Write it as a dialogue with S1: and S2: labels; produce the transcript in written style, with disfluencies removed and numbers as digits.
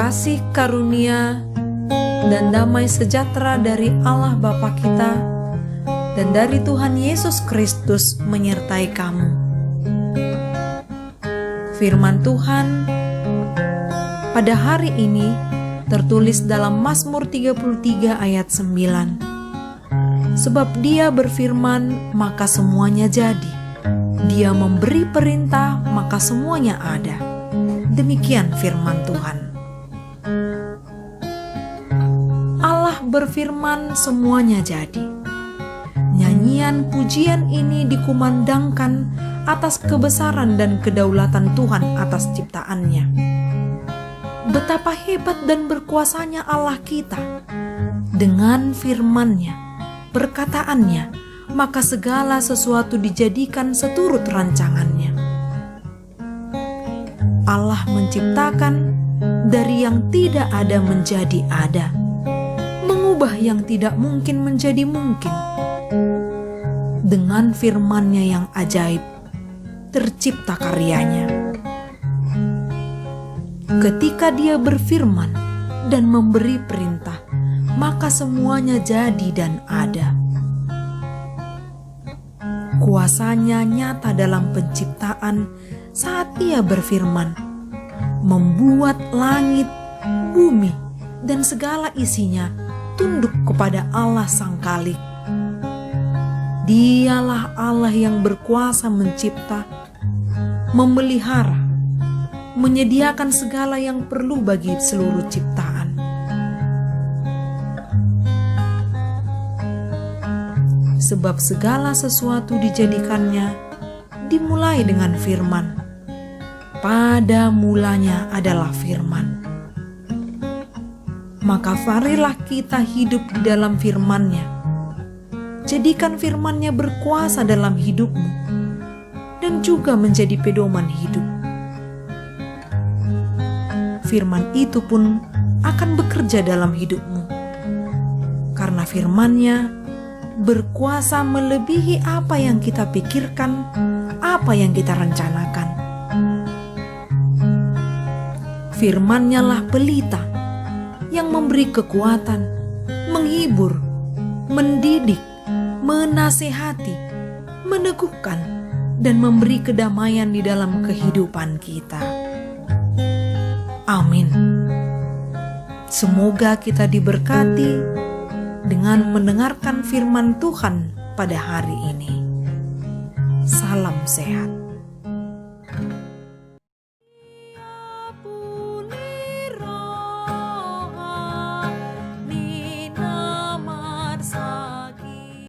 S1: kasih karunia dan damai sejahtera dari Allah Bapa kita dan dari Tuhan Yesus Kristus menyertai kamu. Firman Tuhan pada hari ini tertulis dalam Mazmur 33 ayat 9. Sebab Dia berfirman, maka semuanya jadi. Dia memberi perintah, maka semuanya ada. Demikian firman Tuhan. Allah berfirman, semuanya jadi. Nyanyian pujian ini dikumandangkan atas kebesaran dan kedaulatan Tuhan atas ciptaannya. Betapa hebat dan berkuasanya Allah kita. Dengan firman-Nya, perkataannya, maka segala sesuatu dijadikan seturut rancangannya. Allah menciptakan dari yang tidak ada menjadi ada, mengubah yang tidak mungkin menjadi mungkin. Dengan firman-Nya yang ajaib, tercipta karyanya. Ketika Dia berfirman dan memberi perintah, maka semuanya jadi dan ada. Kuasanya nyata dalam penciptaan saat Ia berfirman, membuat langit, bumi, dan segala isinya tunduk kepada Allah Sang Khalik. Dialah Allah yang berkuasa mencipta, memelihara, menyediakan segala yang perlu bagi seluruh ciptaan. Sebab segala sesuatu dijadikannya dimulai dengan firman. Pada mulanya adalah firman. Maka marilah kita hidup di dalam firman-Nya. Jadikan firman-Nya berkuasa dalam hidupmu dan juga menjadi pedoman hidup. Firman itu pun akan bekerja dalam hidupmu, karena firman-Nya berkuasa melebihi apa yang kita pikirkan, apa yang kita rencanakan. Firman-Nya lah pelita yang memberi kekuatan, menghibur, mendidik, menasehati, meneguhkan, dan memberi kedamaian di dalam kehidupan kita. Amin. Semoga kita diberkati dengan mendengarkan firman Tuhan pada hari ini. Salam sehat.